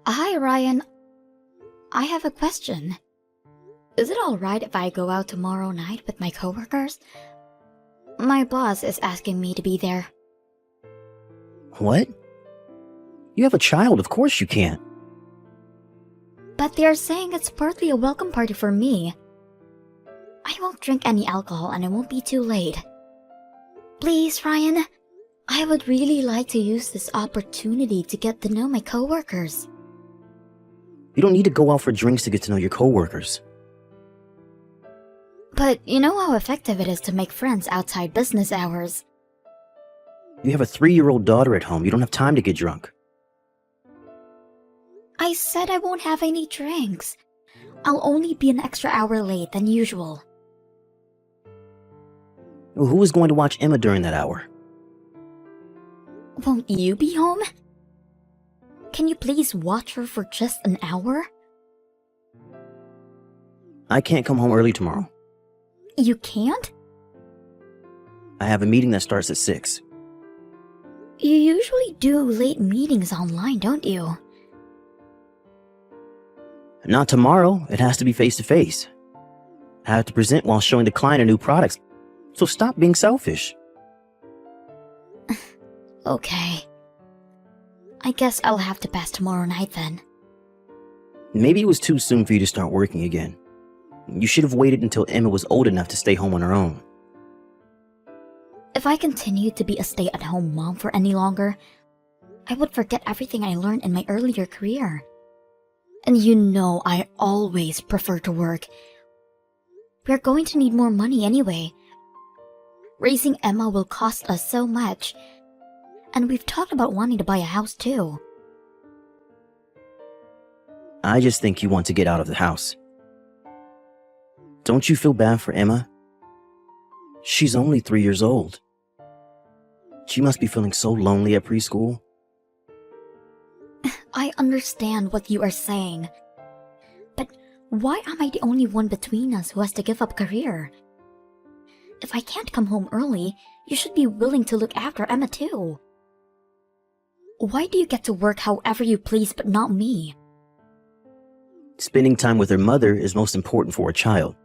Hi, Ryan. I have a question. Is it alright if I go out tomorrow night with my coworkers? My boss is asking me to be there. What? You have a child, of course you can't. But they're saying it's partly a welcome party for me. I won't drink any alcohol and it won't be too late. Please, Ryan. I would really like to use this opportunity to get to know my coworkers. You don't need to go out for drinks to get to know your coworkers. But you know how effective it is to make friends outside business hours. You have a 3-year-old daughter at home. You don't have time to get drunk. I said I won't have any drinks. I'll only be an extra hour late than usual. Well, who is going to watch Emma during that hour? Won't you be home? Can you please watch her for just an hour? I can't come home early tomorrow. You can't? I have a meeting that starts at 6. You usually do late meetings online, don't you? Not tomorrow. It has to be face-to-face. I have to present while showing the client a new product. So stop being selfish. Okay. I guess I'll have to pass tomorrow night then. Maybe it was too soon for you to start working again. You should have waited until Emma was old enough to stay home on her own. If I continued to be a stay-at-home mom for any longer, I would forget everything I learned in my earlier career. And you know I always prefer to work. We're going to need more money anyway. Raising Emma will cost us so much. And we've talked about wanting to buy a house too. I just think you want to get out of the house. Don't you feel bad for Emma? She's only 3 years old. She must be feeling so lonely at preschool. I understand what you are saying. But why am I the only one between us who has to give up career? If I can't come home early, you should be willing to look after Emma too. Why do you get to work however you please but not me? Spending time with her mother is most important for a child.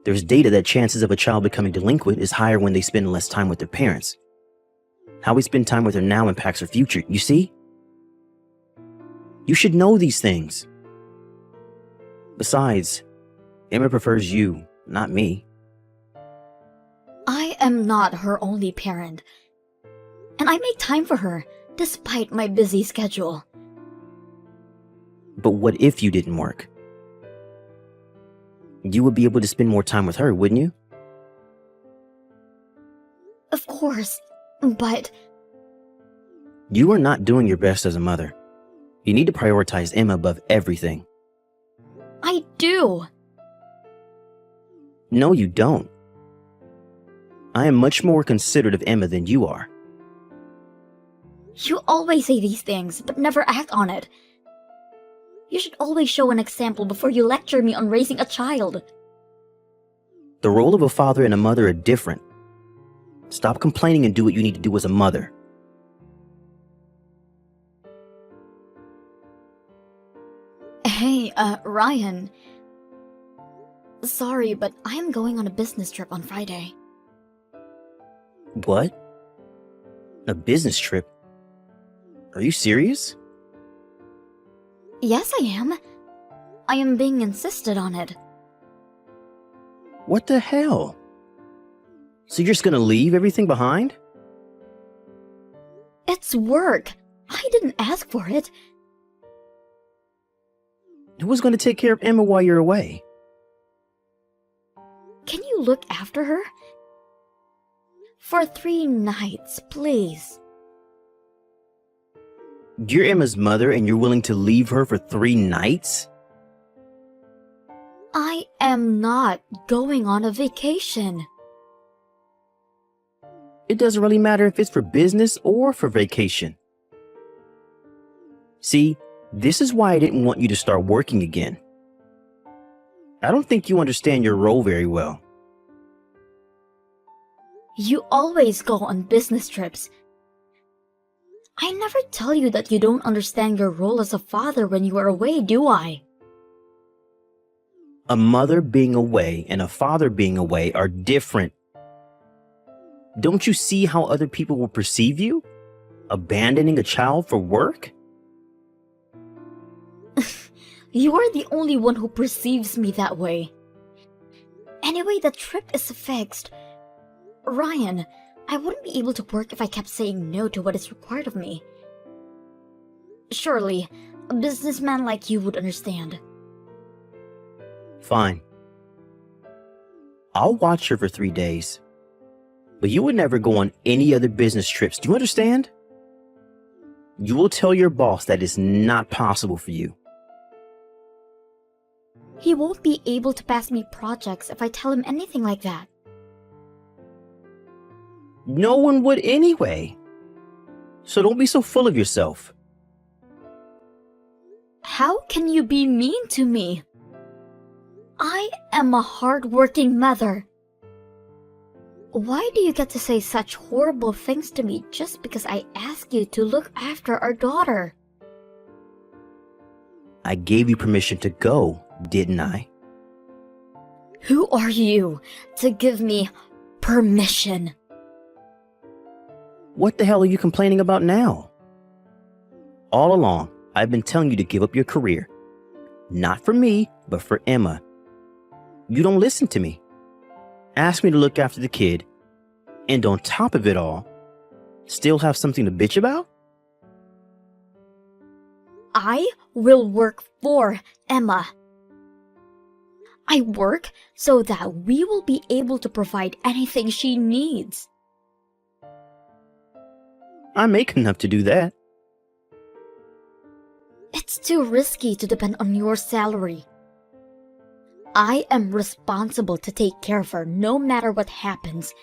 There's data that chances of a child becoming delinquent is higher when they spend less time with their parents. How we spend time with her now impacts her future, you see? You should know these things. Besides, Emma prefers you, not me. I am not her only parent. And I make time for her, despite my busy schedule. But what if you didn't work? You would be able to spend more time with her, wouldn't you? Of course, but... You are not doing your best as a mother. You need to prioritize Emma above everything. I do! No, you don't. I am much more considerate of Emma than you are. You always say these things, but never act on it. You should always show an example before you lecture me on raising a child. The role of a father and a mother are different. Stop complaining and do what you need to do as a mother. Hey, Ryan. Sorry, but I am going on a business trip on Friday. What? A business trip? Are you serious? Yes, I am. I am being insisted on it. What the hell? So you're just gonna leave everything behind? It's work. I didn't ask for it. Who's gonna take care of Emma while you're away? Can you look after her? For 3 nights, please. You're Emma's mother and you're willing to leave her for 3 nights? I am not going on a vacation. It doesn't really matter if it's for business or for vacation. See, this is why I didn't want you to start working again. I don't think you understand your role very well. You always go on business trips. I never tell you that you don't understand your role as a father when you are away, do I? A mother being away and a father being away are different. Don't you see how other people will perceive you? Abandoning a child for work? You are the only one who perceives me that way. Anyway, the trip is fixed. Ryan, I wouldn't be able to work if I kept saying no to what is required of me. Surely, a businessman like you would understand. Fine. I'll watch her for 3 days. But you would never go on any other business trips. Do you understand? You will tell your boss that it's not possible for you. He won't be able to pass me projects if I tell him anything like that. No one would anyway. So don't be so full of yourself. How can you be mean to me? I am a hard-working mother. Why do you get to say such horrible things to me just because I ask you to look after our daughter? I gave you permission to go, didn't I? Who are you to give me permission? What the hell are you complaining about now? All along, I've been telling you to give up your career. Not for me, but for Emma. You don't listen to me. Ask me to look after the kid, and on top of it all, still have something to bitch about? I will work for Emma. I work so that we will be able to provide anything she needs. I make enough to do that. It's too risky to depend on your salary. I am responsible to take care of her no matter what happens.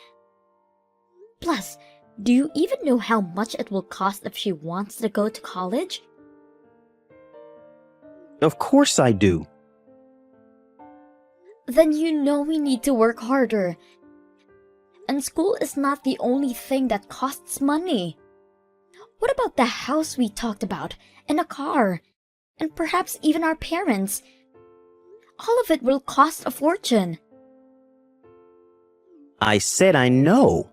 Plus, do you even know how much it will cost if she wants to go to college? Of course I do. Then you know we need to work harder. And school is not the only thing that costs money. What about the house we talked about, and a car, and perhaps even our parents? All of it will cost a fortune. I said I know.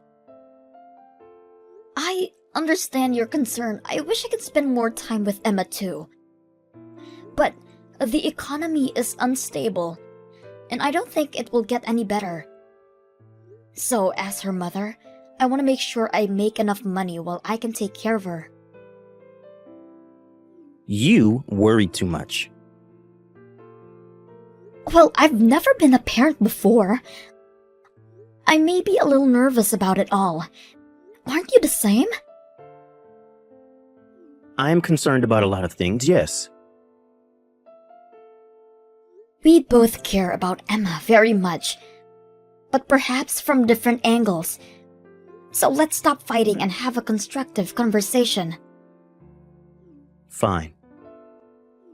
I understand your concern. I wish I could spend more time with Emma too. But the economy is unstable, and I don't think it will get any better. So, as her mother, I want to make sure I make enough money while I can take care of her. You worry too much. Well, I've never been a parent before. I may be a little nervous about it all. Aren't you the same? I am concerned about a lot of things, yes. We both care about Emma very much, but perhaps from different angles. So let's stop fighting and have a constructive conversation. Fine.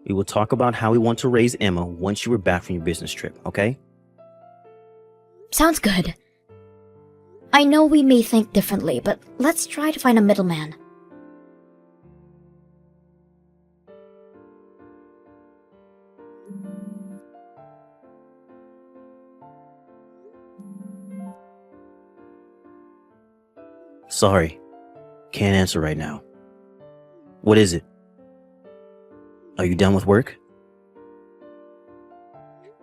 We will talk about how we want to raise Emma once you are back from your business trip, okay? Sounds good. I know we may think differently, but let's try to find a middleman. Sorry. Can't answer right now. What is it? Are you done with work?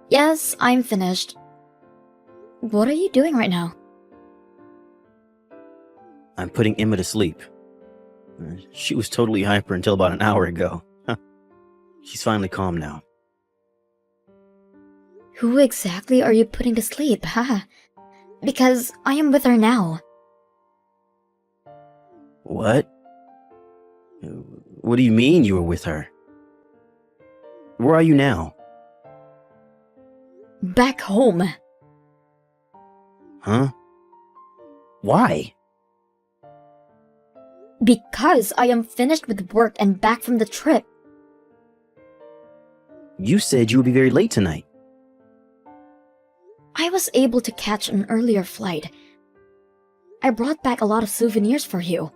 Yes, I'm finished. What are you doing right now? I'm putting Emma to sleep. She was totally hyper until about an hour ago. She's finally calm now. Who exactly are you putting to sleep, huh? Because I am with her now. What? What do you mean you were with her? Where are you now? Back home. Huh? Why? Because I am finished with work and back from the trip. You said you would be very late tonight. I was able to catch an earlier flight. I brought back a lot of souvenirs for you.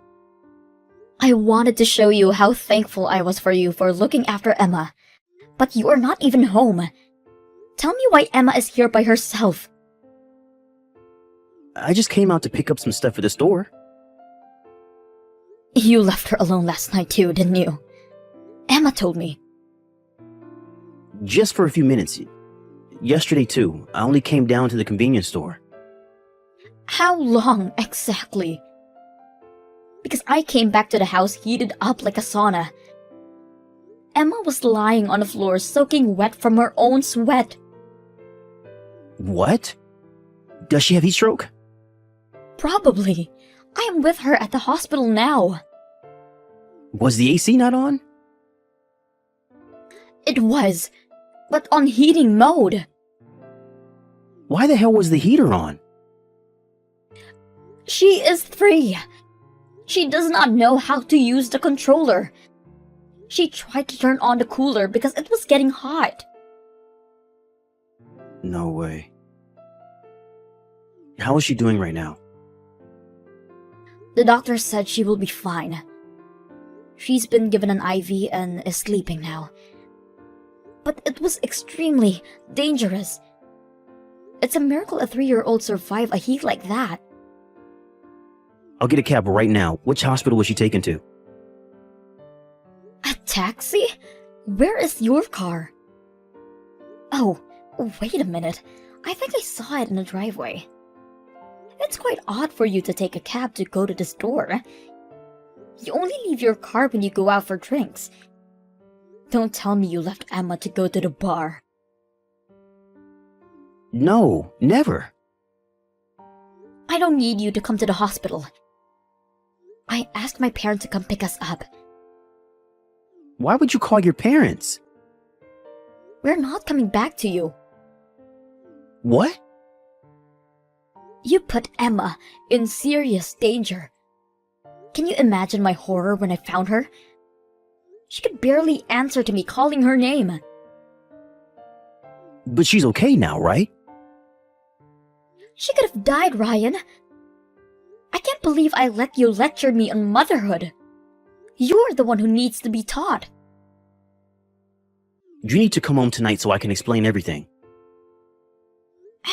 I wanted to show you how thankful I was for you for looking after Emma, but you are not even home. Tell me why Emma is here by herself. I just came out to pick up some stuff at the store. You left her alone last night too, didn't you? Emma told me. Just for a few minutes. Yesterday too, I only came down to the convenience store. How long exactly? Because I came back to the house heated up like a sauna. Emma was lying on the floor soaking wet from her own sweat. What? Does she have heat stroke? Probably. I am with her at the hospital now. Was the AC not on? It was, but on heating mode. Why the hell was the heater on? She is 3. She does not know how to use the controller. She tried to turn on the cooler because it was getting hot. No way. How is she doing right now? The doctor said she will be fine. She's been given an IV and is sleeping now. But it was extremely dangerous. It's a miracle a 3-year-old survived a heat like that. I'll get a cab right now. Which hospital was she taken to? A taxi? Where is your car? Oh, wait a minute. I think I saw it in the driveway. It's quite odd for you to take a cab to go to the store. You only leave your car when you go out for drinks. Don't tell me you left Emma to go to the bar. No, never. I don't need you to come to the hospital. I asked my parents to come pick us up. Why would you call your parents? We're not coming back to you. What? You put Emma in serious danger. Can you imagine my horror when I found her? She could barely answer to me calling her name. But she's okay now, right? She could have died, Ryan. I can't believe I let you lecture me on motherhood. You're the one who needs to be taught. You need to come home tonight so I can explain everything.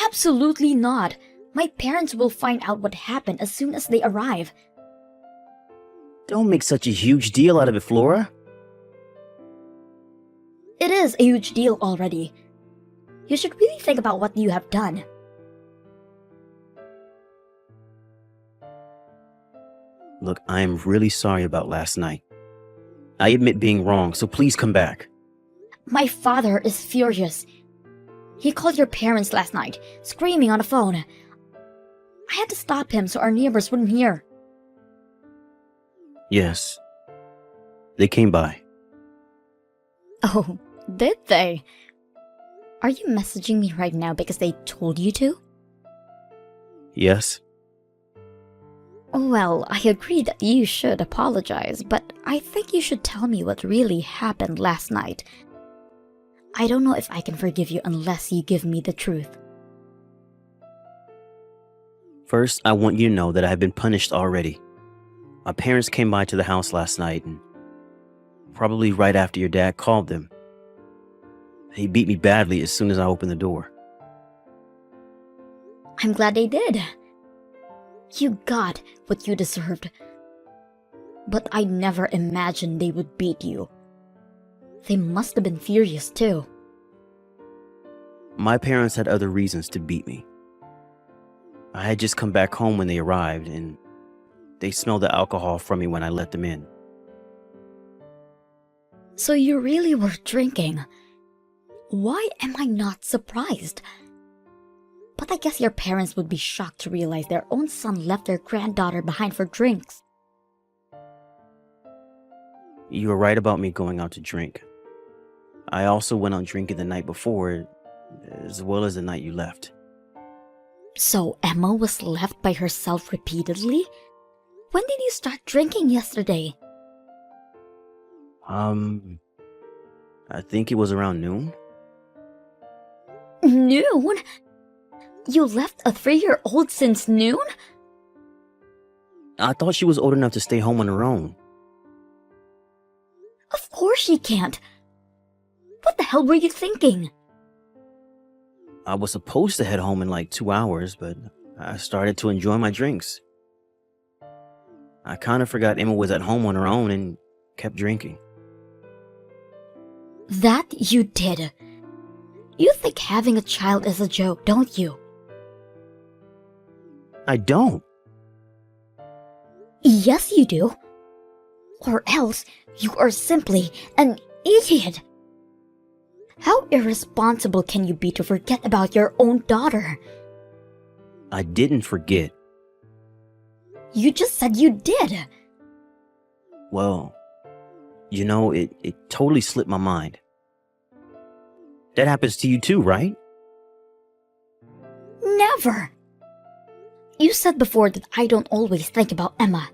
Absolutely not. My parents will find out what happened as soon as they arrive. Don't make such a huge deal out of it, Flora. It is a huge deal already. You should really think about what you have done. Look, I am really sorry about last night. I admit being wrong, so please come back. My father is furious. He called your parents last night, screaming on the phone. I had to stop him so our neighbors wouldn't hear. Yes. They came by. Oh, did they? Are you messaging me right now because they told you to? Yes. Well, I agree that you should apologize, but I think you should tell me what really happened last night. I don't know if I can forgive you unless you give me the truth. First, I want you to know that I have been punished already. My parents came by to the house last night, and probably right after your dad called them. He beat me badly as soon as I opened the door. I'm glad they did. You got what you deserved. But I never imagined they would beat you. They must have been furious too. My parents had other reasons to beat me. I had just come back home when they arrived, and they smelled the alcohol from me when I let them in. So you really were drinking. Why am I not surprised? But I guess your parents would be shocked to realize their own son left their granddaughter behind for drinks. You were right about me going out to drink. I also went out drinking the night before, as well as the night you left. So Emma was left by herself repeatedly? When did you start drinking yesterday? I think it was around noon. Noon? You left a 3-year-old since noon? I thought she was old enough to stay home on her own. course she can't. What the hell were you thinking? I was supposed to head home in like 2 hours, but I started to enjoy my drinks. I kind of forgot Emma was at home on her own and kept drinking. That you did. You think having a child is a joke, don't you? I don't. Yes, you do. Or else you are simply an idiot. How irresponsible can you be to forget about your own daughter? I didn't forget. You just said you did. Well, it totally slipped my mind. That happens to you too, right? Never. You said before that I don't always think about Emma.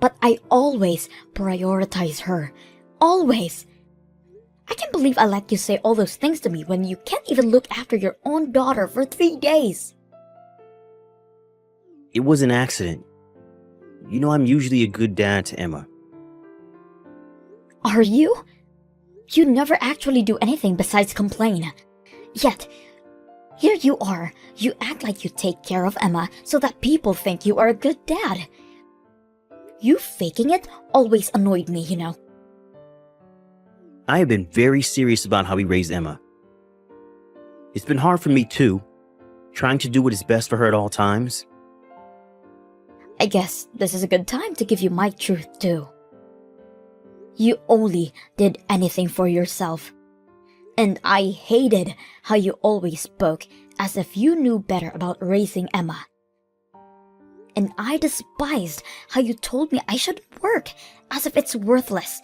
But I always prioritize her. Always. I can't believe I let you say all those things to me when you can't even look after your own daughter for 3 days. It was an accident. I'm usually a good dad to Emma. Are you? You never actually do anything besides complain. Yet, here you are. You act like you take care of Emma so that people think you are a good dad. You faking it always annoyed me, I have been very serious about how we raised Emma. It's been hard for me too, trying to do what is best for her at all times. I guess this is a good time to give you my truth too. You only did anything for yourself. And I hated how you always spoke as if you knew better about raising Emma. And I despised how you told me I should work as if it's worthless.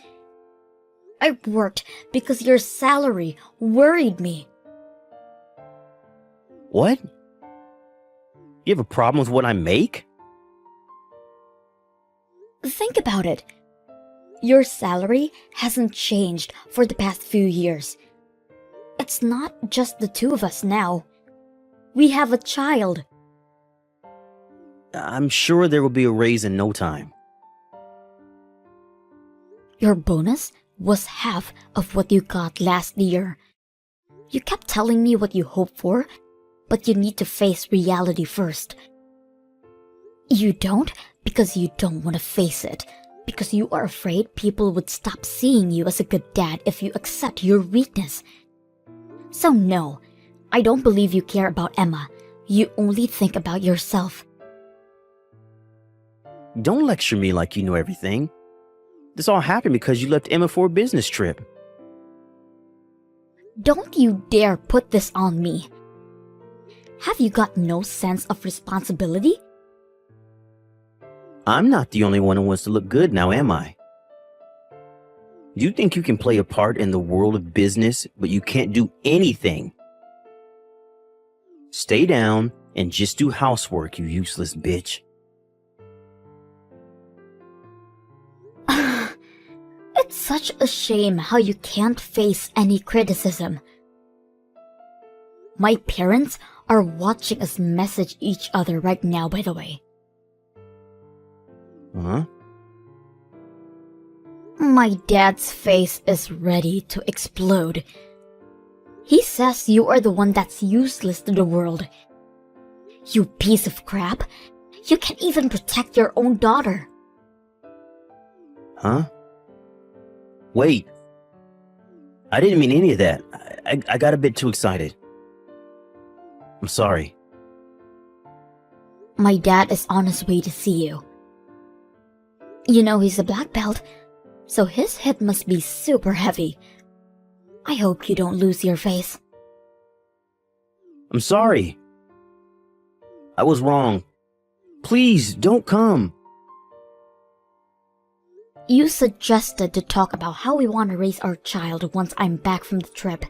I worked because your salary worried me. What? You have a problem with what I make? Think about it. Your salary hasn't changed for the past few years. It's not just the two of us now. We have a child. I'm sure there will be a raise in no time. Your bonus was half of what you got last year. You kept telling me what you hoped for, but you need to face reality first. You don't because you don't want to face it, because you are afraid people would stop seeing you as a good dad if you accept your weakness. So no, I don't believe you care about Emma. You only think about yourself. Don't lecture me like you know everything. This all happened because you left Emma for a business trip. Don't you dare put this on me. Have you got no sense of responsibility? I'm not the only one who wants to look good now, am I? You think you can play a part in the world of business, but you can't do anything. Stay down and just do housework, you useless bitch. It's such a shame how you can't face any criticism. My parents are watching us message each other right now, by the way. Huh? My dad's face is ready to explode. He says you are the one that's useless to the world. You piece of crap. You can't even protect your own daughter. Huh? Wait. I didn't mean any of that. I got a bit too excited. I'm sorry. My dad is on his way to see you. You know he's a black belt, so his hit must be super heavy. I hope you don't lose your face. I'm sorry. I was wrong. Please, don't come. You suggested to talk about how we want to raise our child once I'm back from the trip.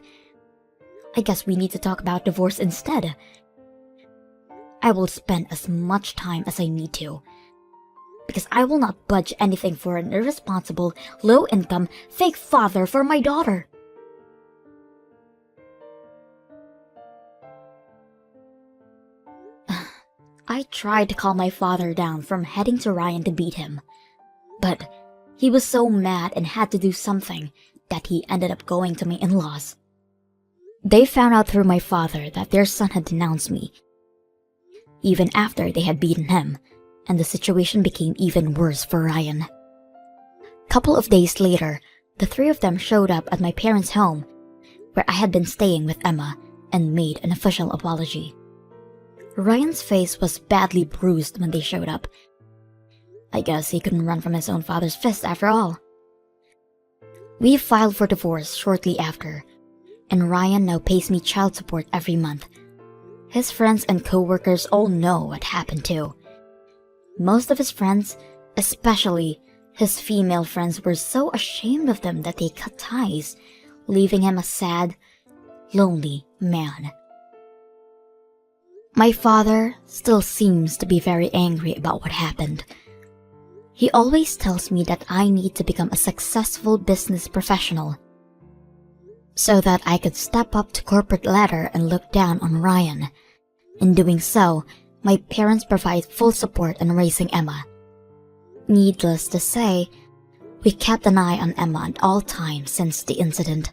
I guess we need to talk about divorce instead. I will spend as much time as I need to, because I will not budge anything for an irresponsible, low-income, fake father for my daughter. I tried to calm my father down from heading to Ryan to beat him, but He was so mad and had to do something that he ended up going to my in-laws. They found out through my father that their son had denounced me, even after they had beaten him, and the situation became even worse for Ryan. Couple of days later, the three of them showed up at my parents' home, where I had been staying with Emma, and made an official apology. Ryan's face was badly bruised when they showed up. I guess he couldn't run from his own father's fist after all. We filed for divorce shortly after, and Ryan now pays me child support every month. His friends and co-workers all know what happened too. Most of his friends, especially his female friends, were so ashamed of them that they cut ties, leaving him a sad, lonely man. My father still seems to be very angry about what happened. He always tells me that I need to become a successful business professional so that I could step up to corporate ladder and look down on Ryan. In doing so, my parents provide full support in raising Emma. Needless to say, we kept an eye on Emma at all times since the incident.